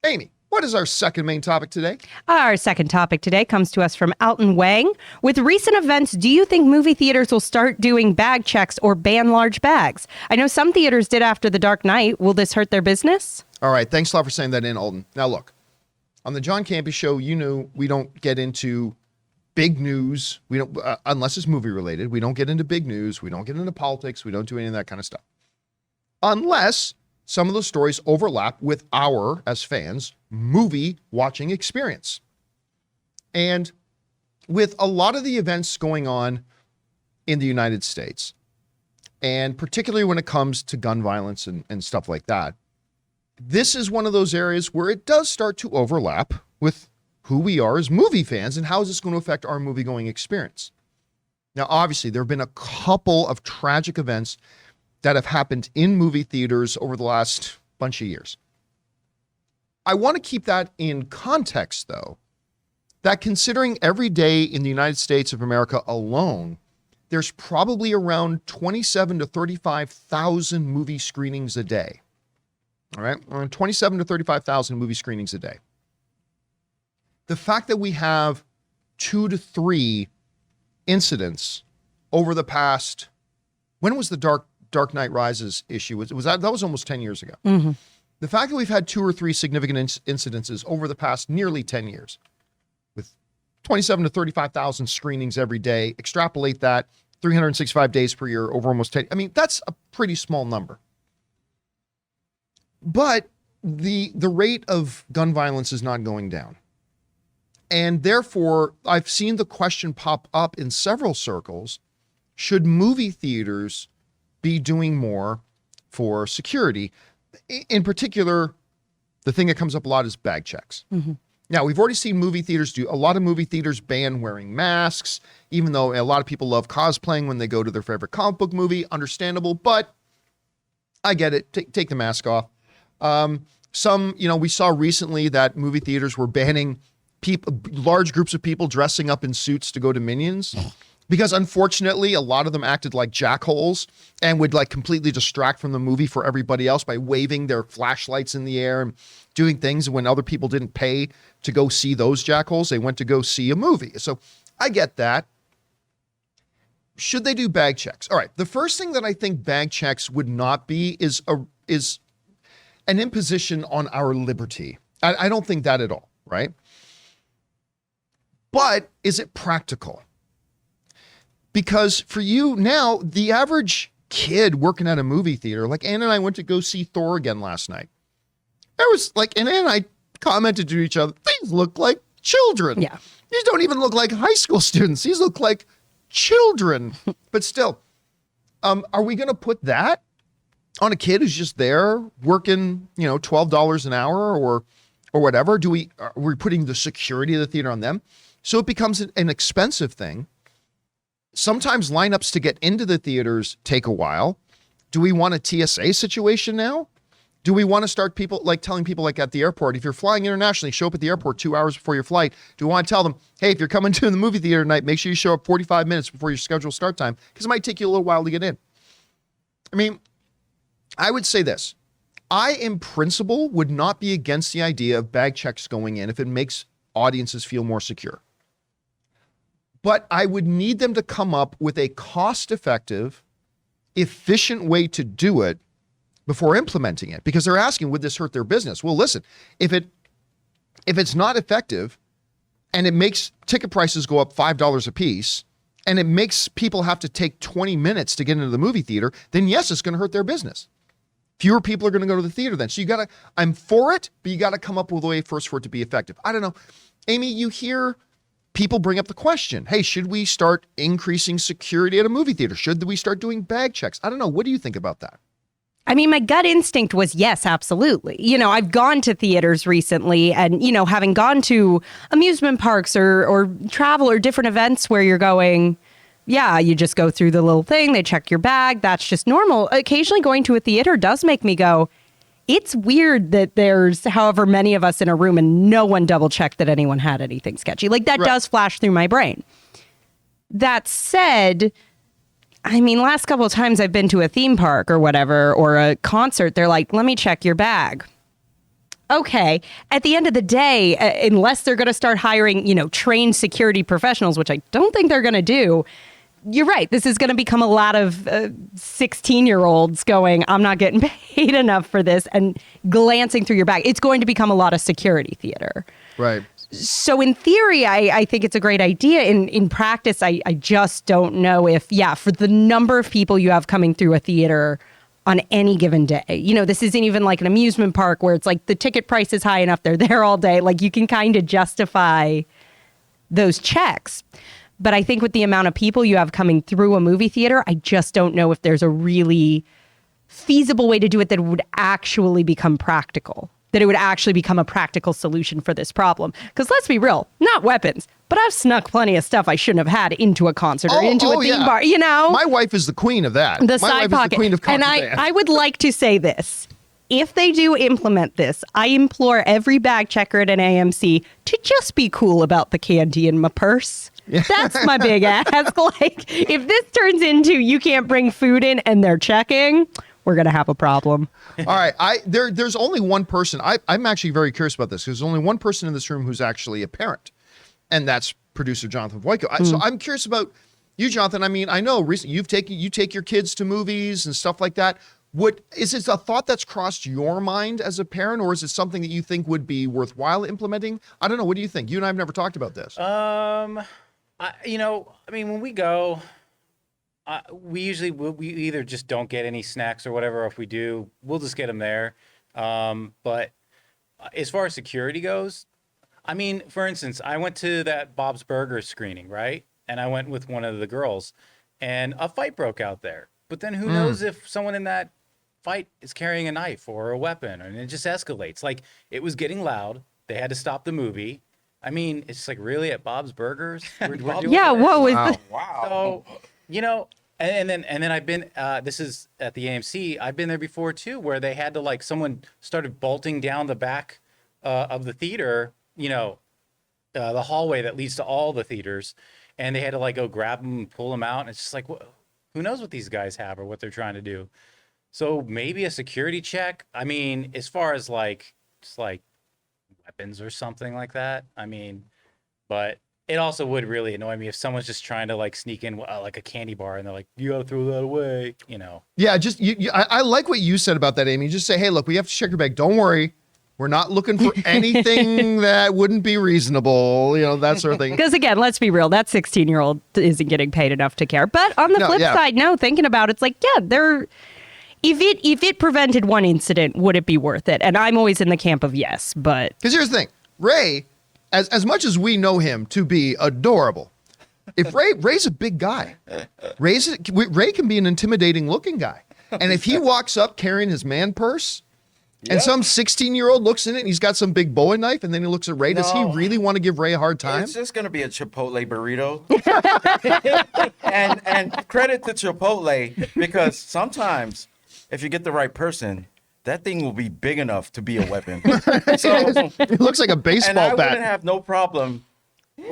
Amy, what is our second main topic today? Our second topic today comes to us from Alton Wang. With recent events, do you think movie theaters will start doing bag checks or ban large bags? I know some theaters did after The Dark Knight. Will this hurt their business? All right. Thanks a lot for saying that in, Alton. Now, look, on the John Campea Show, you know we don't get into big news. We don't, unless it's movie related. We don't get into big news. We don't get into politics. We don't do any of that kind of stuff. Unless some of those stories overlap with our, as fans, movie watching experience. And with a lot of the events going on in the United States, and particularly when it comes to gun violence and stuff like that, this is one of those areas where it does start to overlap with who we are as movie fans and how is this going to affect our movie-going experience. Now, obviously, there have been a couple of tragic events that have happened in movie theaters over the last bunch of years. I want to keep that in context, though, that considering every day in the United States of America alone, there's probably around 27 to 35,000 movie screenings a day. All right, around 27 to 35,000 movie screenings a day. The fact that we have 2 to 3 incidents over the past, when was the Dark Knight Rises issue? Was that was almost 10 years ago. Mm-hmm. The fact that we've had 2 or 3 significant incidences over the past nearly 10 years with 27 to 35,000 screenings every day, extrapolate that 365 days per year over almost 10. I mean, that's a pretty small number. But the rate of gun violence is not going down. And therefore, I've seen the question pop up in several circles, should movie theaters be doing more for security? In particular, the thing that comes up a lot is bag checks. Mm-hmm. Now, we've already seen movie theaters a lot of movie theaters ban wearing masks, even though a lot of people love cosplaying when they go to their favorite comic book movie, understandable, but I get it, take the mask off. We saw recently that movie theaters were banning large groups of people dressing up in suits to go to Minions. Because unfortunately, a lot of them acted like jackholes and would like completely distract from the movie for everybody else by waving their flashlights in the air and doing things when other people didn't pay to go see those jackholes. They went to go see a movie. So I get that. Should they do bag checks? All right. The first thing that I think bag checks would not be is an imposition on our liberty. I don't think that at all, right? But is it practical? Because for you now, the average kid working at a movie theater, like Anna and I went to go see Thor again last night. There was like, Anna and I commented to each other, these look like children. Yeah. These don't even look like high school students. These look like children. But still, are we going to put that on a kid who's just there working, $12 an hour or whatever? Are we putting the security of the theater on them? So it becomes an expensive thing. Sometimes lineups to get into the theaters take a while. Do we want a TSA situation now? Do we want to start telling people like at the airport, if you're flying internationally, show up at the airport 2 hours before your flight. Do we want to tell them, hey, if you're coming to the movie theater tonight, make sure you show up 45 minutes before your scheduled start time because it might take you a little while to get in. I mean, I would say this. I, in principle, would not be against the idea of bag checks going in if it makes audiences feel more secure. But I would need them to come up with a cost-effective, efficient way to do it before implementing it. Because they're asking, would this hurt their business? Well, listen, if it's not effective and it makes ticket prices go up $5 a piece and it makes people have to take 20 minutes to get into the movie theater, then yes, it's going to hurt their business. Fewer people are going to go to the theater then. So I'm for it, but you got to come up with a way first for it to be effective. I don't know. Amy, you hear people bring up the question, hey, should we start increasing security at a movie theater? Should we start doing bag checks? I don't know. What do you think about that? I mean, my gut instinct was yes, absolutely. I've gone to theaters recently and, having gone to amusement parks or travel or different events where you're going, yeah, you just go through the little thing. They check your bag. That's just normal. Occasionally going to a theater does make me go, it's weird that there's however many of us in a room and no one double checked that anyone had anything sketchy. Like that does flash through my brain. That said, I mean, last couple of times I've been to a theme park or whatever, or a concert, they're like, let me check your bag. okay, at the end of the day, unless they're going to start hiring, trained security professionals, which I don't think they're going to do, you're right. This is going to become a lot of 16-year-olds going, I'm not getting paid enough for this, and glancing through your bag. It's going to become a lot of security theater. Right. So in theory, I think it's a great idea. In practice, I just don't know if, for the number of people you have coming through a theater on any given day. This isn't even like an amusement park where it's like the ticket price is high enough, they're there all day. Like you can kind of justify those checks. But I think with the amount of people you have coming through a movie theater, I just don't know if there's a really feasible way to do it that would actually become practical, that it would actually become a practical solution for this problem. Because let's be real, not weapons, but I've snuck plenty of stuff I shouldn't have had into a concert or into a theme bar, My wife is the queen of that. The My side wife pocket. is the queen of and contraband. I would like to say this. If they do implement this, I implore every bag checker at an AMC to just be cool about the candy in my purse. That's my big ask. Like, if this turns into you can't bring food in and they're checking, we're going to have a problem. All right. There's only one person. I'm actually very curious about this because there's only one person in this room who's actually a parent, and that's producer Jonathan Voico. So I'm curious about you, Jonathan. I mean, I know recently you take your kids to movies and stuff like that. Is it a thought that's crossed your mind as a parent, or is it something that you think would be worthwhile implementing? I don't know. What do you think? You and I have never talked about this. When we go, we usually we either just don't get any snacks or whatever. Or if we do, we'll just get them there. But as far as security goes, I mean, for instance, I went to that Bob's Burgers screening, right? And I went with one of the girls, and a fight broke out there. But then who knows if someone in that fight is carrying a knife or a weapon, and it just escalates. Like, it was getting loud. They had to stop the movie. I mean, it's like, really, at Bob's Burgers? We're doing this? Whoa. Wow. So, and then I've been, this is at the AMC, I've been there before too, where they had to, someone started bolting down the back of the theater, the hallway that leads to all the theaters, and they had to go grab them and pull them out. And it's just like, who knows what these guys have or what they're trying to do. So maybe a security check. I mean, as far as just weapons or something like that. I mean, but it also would really annoy me if someone's just trying to sneak in a candy bar and they're like, you gotta throw that away, Yeah, just I like what you said about that, Amy. Just say, hey, look, we have to check your bag. Don't worry. We're not looking for anything that wouldn't be reasonable, that sort of thing. Because again, let's be real, that 16-year-old isn't getting paid enough to care. But on the flip side, thinking about it, it's like, if it prevented one incident, would it be worth it? And I'm always in the camp of yes, but... Because here's the thing. Ray, as much as we know him to be adorable, if Ray's a big guy. Ray can be an intimidating looking guy. And if he walks up carrying his man purse, and some 16-year-old looks in it and he's got some big Bowie knife, and then he looks at Ray, does he really want to give Ray a hard time? It's just going to be a Chipotle burrito. and credit to Chipotle, because sometimes if you get the right person, that thing will be big enough to be a weapon. So, it looks like a baseball and I bat. wouldn't have no problem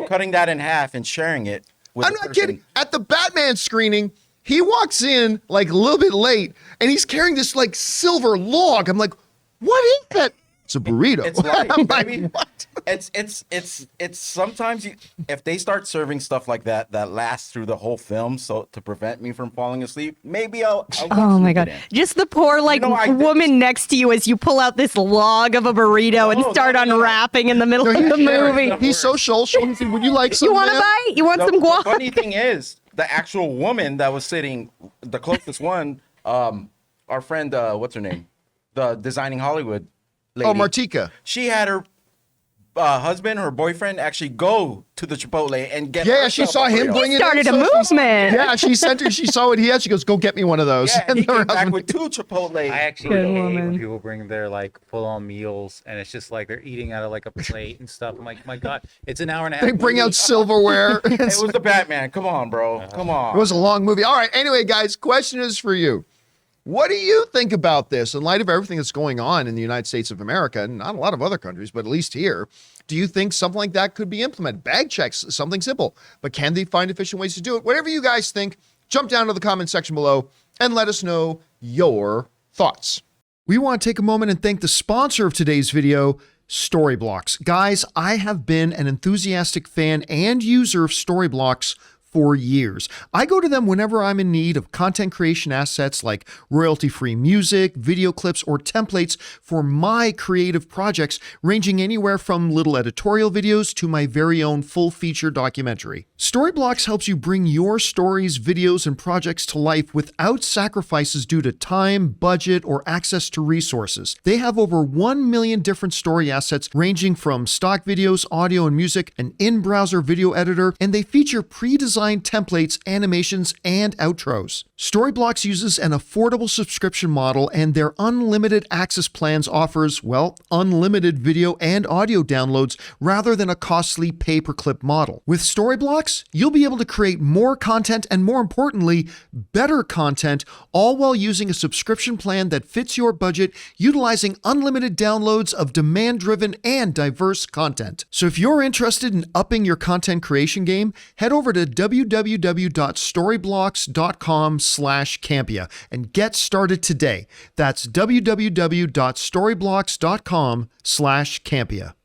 cutting that in half and sharing it with I'm not kidding. At the Batman screening, he walks in a little bit late, and he's carrying this silver log. I'm like, what is that? It's a burrito. It's light, I'm baby. like, what? It's sometimes if they start serving stuff like that lasts through the whole film, so to prevent me from falling asleep, maybe I'll oh my God. Just the poor woman next to you as you pull out this log of a burrito and start unwrapping in the middle of the movie. He's so social. Would you like some? You want to bite? You want some guac? The funny thing is, the actual woman that was sitting, the closest one, our friend, what's her name? The Designing Hollywood lady. Oh, Martika. She had her husband, her boyfriend, actually go to the Chipotle and get. Yeah, she saw him bring it. Started a movement. Yeah, she sent her. She saw what he had. She goes, "Go get me one of those." Yeah, and he came back husband, with 2 Chipotle. I actually hate woman. when people bring their full-on meals and it's just they're eating out of a plate and stuff. I'm like, my God, it's an hour and a half. they bring out silverware. It was the Batman. Come on, bro. Come on. It was a long movie. All right. Anyway, guys, question is for you. What do you think about this in light of everything that's going on in the United States of America, and not a lot of other countries, but at least here? Do you think something like that could be implemented? Bag checks, something simple, but can they find efficient ways to do it? Whatever you guys think, jump down to the comment section below and let us know your thoughts. We want to take a moment and thank the sponsor of today's video, Storyblocks. Guys, I have been an enthusiastic fan and user of Storyblocks for years. I go to them whenever I'm in need of content creation assets like royalty-free music, video clips, or templates for my creative projects, ranging anywhere from little editorial videos to my very own full-feature documentary. Storyblocks helps you bring your stories, videos, and projects to life without sacrifices due to time, budget, or access to resources. They have over 1 million different story assets ranging from stock videos, audio and music, an in-browser video editor, and they feature pre-designed templates, animations, and outros. Storyblocks uses an affordable subscription model, and their unlimited access plans offers, well, unlimited video and audio downloads rather than a costly pay-per-clip model. With Storyblocks, you'll be able to create more content and, more importantly, better content, all while using a subscription plan that fits your budget, utilizing unlimited downloads of demand-driven and diverse content. So if you're interested in upping your content creation game, head over to www.storyblocks.com/Campea and get started today. That's www.storyblocks.com/Campea.